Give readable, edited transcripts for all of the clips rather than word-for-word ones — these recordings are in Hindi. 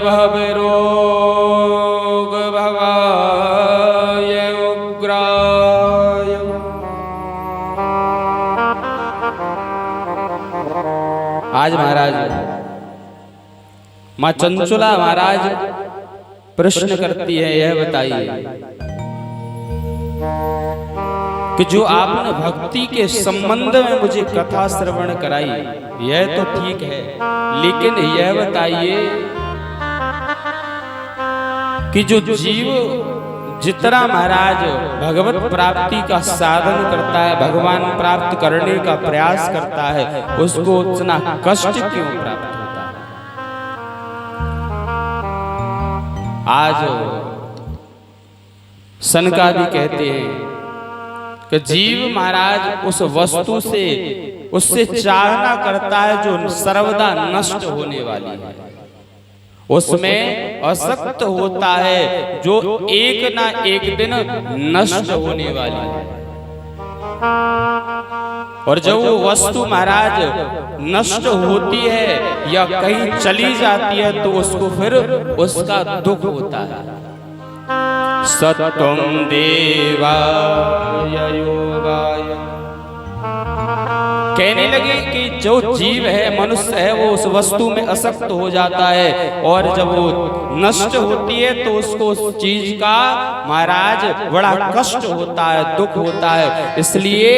भवरोग भवाय उग्राय। आज महाराज मां चंचुला महाराज प्रश्न करती है, यह बताइए कि जो आपने भक्ति के संबंध में मुझे कथा श्रवण कराई यह तो ठीक है, लेकिन यह बताइए कि जो जीव जितना महाराज भगवत प्राप्ति का साधन करता है, भगवान प्राप्त करने का प्रयास करता है, उसको उतना कष्ट क्यों प्राप्त होता है? आज सनकादि कहते हैं कि जीव महाराज उस वस्तु से उससे चाहना करता है जो सर्वदा नष्ट होने वाली है, उसमें आसक्त होता है जो एक ना एक दिन नष्ट होने वाली है। और जब वो वस्तु महाराज नष्ट होती है या कहीं चली जाती है तो उसको फिर उसका दुख होता है। सत्वं देवाय योगाय, कहने लगे कि जो जीव है, मनुष्य है, वो उस वस्तु में आसक्त हो जाता है और जब वो नष्ट होती है तो उसको उस चीज का महाराज बड़ा कष्ट होता है, दुख होता है। इसलिए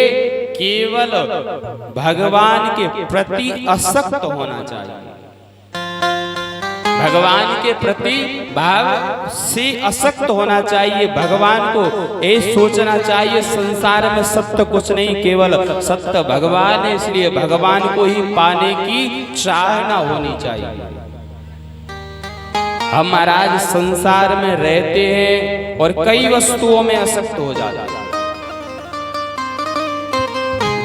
केवल भगवान के प्रति आसक्त होना चाहिए, भगवान के प्रति भाव से आसक्त होना चाहिए। भगवान को ये सोचना चाहिए संसार में सत्य कुछ नहीं, केवल सत्य भगवान है, इसलिए भगवान को ही पाने की चाहना होनी चाहिए। हम महाराज संसार में रहते हैं और कई वस्तुओं में आसक्त हो जाते हैं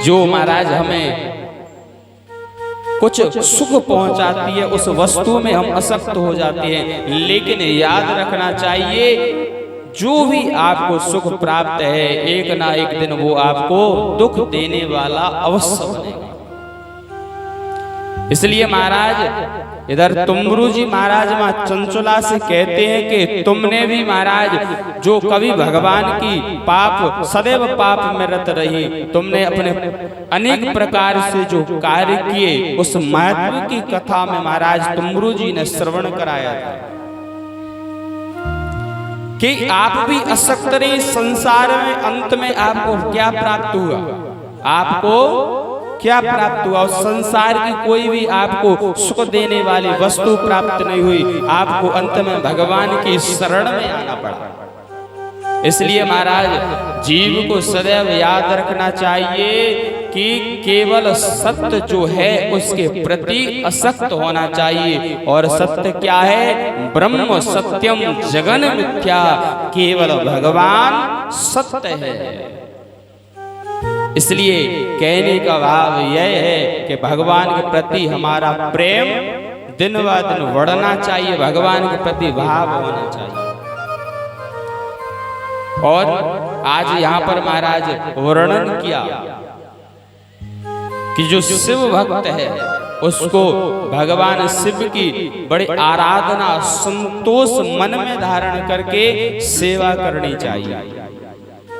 जो महाराज हमें कुछ सुख पहुंचाती है, उस वस्तु में हम आसक्त हो जाते हैं। लेकिन याद रखना चाहिए जो भी आपको सुख प्राप्त है एक ना एक दिन वो आपको दुख देने वाला अवश्य बनेगा। इसलिए महाराज इधर तुमरू जी महाराज मां चंचुला से कहते हैं कि तुमने भी महाराज जो कभी भगवान की पाप सदैव पाप में रत रही, तुमने अपने अनेक प्रकार से जो कार्य किए उस महत्व की कथा में महाराज तुमरू जी ने श्रवण कराया था कि आप भी आसक्त रहे संसार में। अंत में आपको क्या प्राप्त हुआ? आपको क्या प्राप्त हुआ? उस संसार की कोई भी आपको सुख देने वाली वस्तु प्राप्त नहीं हुई, आपको अंत में भगवान की शरण में आना पड़ा। इसलिए महाराज जीव को सदैव याद रखना चाहिए कि केवल सत्य जो है उसके प्रति आसक्त होना चाहिए। और सत्य क्या है? ब्रह्म सत्यम जगन मिथ्या, केवल भगवान सत्य है। इसलिए कहने का भाव यह है कि भगवान के प्रति हमारा प्रेम दिन ब दिन बढ़ना चाहिए, भगवान के प्रति भाव होना चाहिए। और आज यहाँ पर महाराज वर्णन किया कि जो शिव भक्त है उसको भगवान शिव की बड़ी आराधना संतोष मन में धारण करके सेवा करनी चाहिए।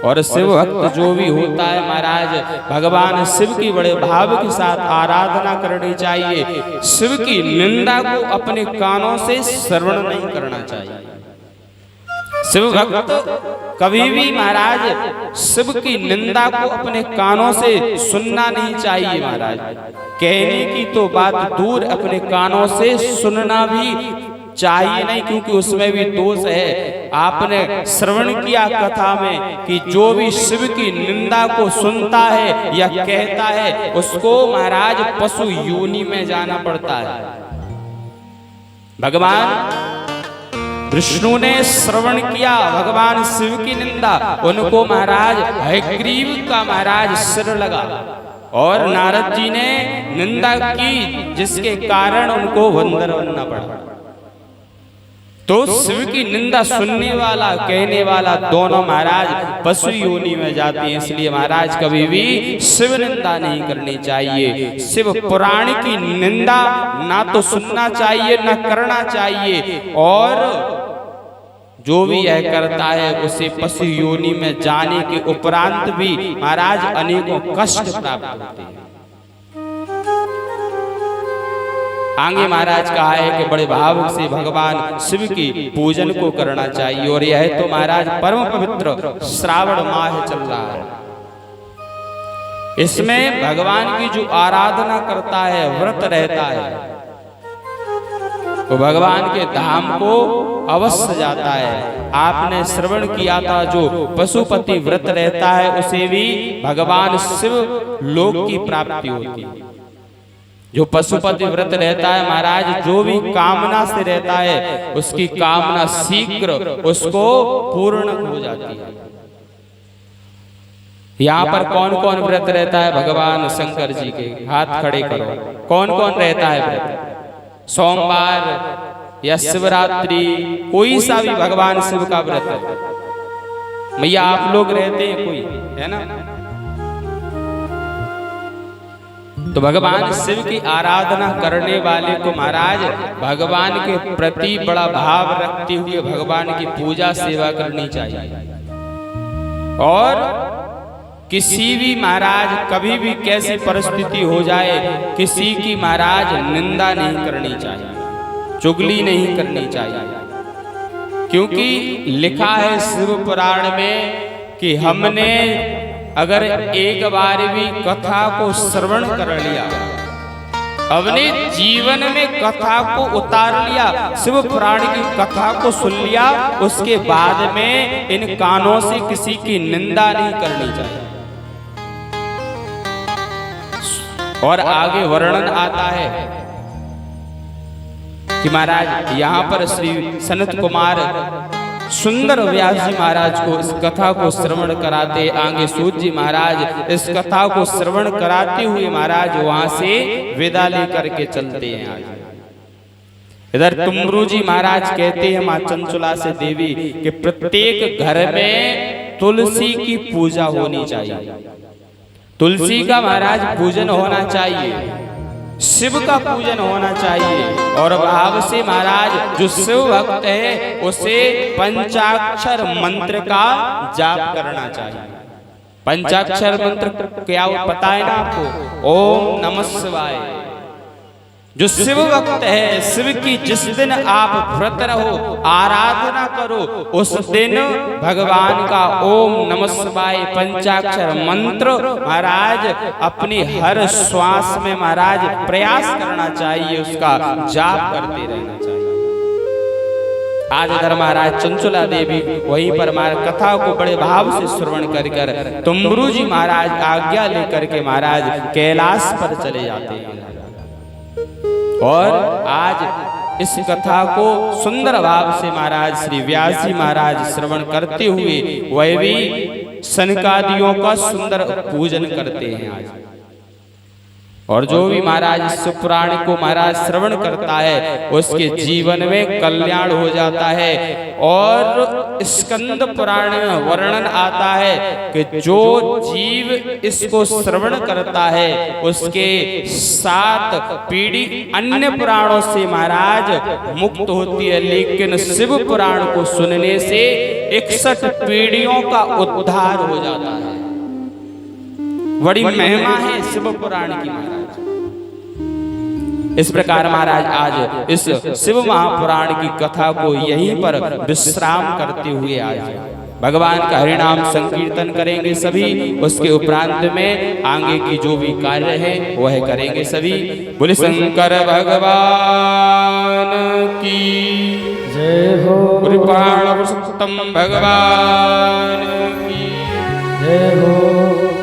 और शिव भक्त जो भी होता है महाराज भगवान शिव की बड़े भाव के साथ आराधना करनी चाहिए। शिव की निंदा को अपने कानों से श्रवण नहीं करना चाहिए। शिव भक्त कभी भी महाराज शिव की निंदा को अपने कानों से सुनना नहीं चाहिए। महाराज कहने की तो बात दूर, अपने कानों से सुनना भी चाहिए नहीं, क्योंकि उसमें भी दोष है। आपने श्रवण किया कथा में कि जो भी शिव की निंदा को सुनता है या कहता है उसको महाराज पशु योनि में जाना पड़ता है। भगवान विष्णु ने श्रवण किया भगवान शिव की निंदा, उनको महाराज हयग्रीव का महाराज सिर लगा और नारद जी ने निंदा की, जिसके कारण उनको बंदर बनना पड़ा। तो शिव की निंदा सुनने वाला कहने वाला दोनों महाराज पशु योनि में जाते हैं। इसलिए महाराज कभी भी शिव निंदा नहीं करनी चाहिए। शिव पुराण की निंदा ना तो सुनना चाहिए ना करना चाहिए, और जो भी यह करता है उसे पशु योनि में जाने के उपरांत भी महाराज अनेकों कष्ट प्राप्त होते हैं। आगे महाराज कहा है कि बड़े भाव से भगवान शिव की पूजन को करना चाहिए। और यह तो महाराज परम पवित्र श्रावण माह चल रहा है, इसमें भगवान की जो आराधना करता है, व्रत रहता है, वो भगवान के धाम को अवश्य जाता है। आपने श्रवण किया था, जो पशुपति व्रत रहता है उसे भी भगवान शिव लोक की प्राप्ति होती है। जो पशुपति व्रत रहता है महाराज, जो भी कामना से रहता है उसकी कामना शीघ्र उसको पूर्ण हो जाती है। यहाँ पर कौन कौन व्रत रहता है भगवान शंकर जी के? हाथ खड़े करो। कौन कौन रहता है व्रत? सोमवार या शिवरात्रि, कोई सा भी भगवान शिव का व्रत है। मैया आप लोग रहते हैं कोई, है ना? तो भगवान शिव की आराधना करने वाले को महाराज भगवान के प्रति बड़ा भाव रखते हुए भगवान की पूजा सेवा करनी चाहिए। और किसी भी महाराज कभी भी कैसी परिस्थिति हो जाए, किसी की महाराज निंदा नहीं करनी चाहिए, चुगली नहीं करनी चाहिए। क्योंकि लिखा है शिव पुराण में कि हमने अगर एक बार भी कथा को श्रवण कर लिया, अपने जीवन में कथा को उतार लिया, शिव पुराण की कथा को सुन लिया, उसके बाद में इन कानों से किसी की निंदा नहीं करनी चाहिए। और आगे वर्णन आता है कि महाराज यहाँ पर श्री सनत कुमार सुंदर व्यास जी महाराज को इस कथा को श्रवण कराते, आगे सूत जी महाराज इस कथा को श्रवण कराते हुए महाराज वहां से विदा लेकर के चलते हैं। इधर तुमरू जी महाराज कहते हैं मां चंचुला से देवी कि प्रत्येक घर में तुलसी की पूजा होनी चाहिए, तुलसी का महाराज पूजन होना चाहिए, शिव का पूजन होना चाहिए। और भाव से महाराज जो शिव भक्त है उसे पंचाक्षर मंत्र का जाप करना चाहिए। पंचाक्षर मंत्र क्या पता है ना आपको? ओम नमः शिवाय। जो शिव भक्त है, शिव की जिस दिन आप व्रत रहो, आराधना करो, उस दिन भगवान का ओम नमः शिवाय पंचाक्षर मंत्र महाराज अपनी हर श्वास में महाराज प्रयास करना चाहिए, उसका जाप करते रहना चाहिए। आज इधर महाराज चंचुला देवी वहीं पर महाराज कथा को बड़े भाव से श्रवण कर तुमरू जी महाराज आज्ञा लेकर के महाराज कैलाश पर चले जाते हैं। और आज इस कथा को सुंदर भाव से महाराज श्री व्यास जी महाराज श्रवण करते हुए वह भी सनकादियों का सुंदर पूजन करते हैं आज। और जो भी महाराज इस पुराण को महाराज श्रवण करता है उसके जीवन में कल्याण हो जाता है। और स्कंद पुराण में वर्णन आता है कि जो जीव इसको श्रवण करता है उसके 7 पीढ़ी अन्य पुराणों से महाराज मुक्त होती है, लेकिन शिव पुराण को सुनने से 61 पीढ़ियों का उद्धार हो जाता है। बड़ी महिमा है शिव पुराण की महाराज। इस प्रकार महाराज आज इस शिव महापुराण की कथा को यहीं पर विश्राम करते हुए आज भगवान का हरिनाम संकीर्तन करेंगे सभी। उसके उपरांत में आगे की जो भी कार्य है वह करेंगे सभी। बोले शंकर भगवान की जय हो। बोले पुराण पुरुषोत्तम भगवान की जय हो।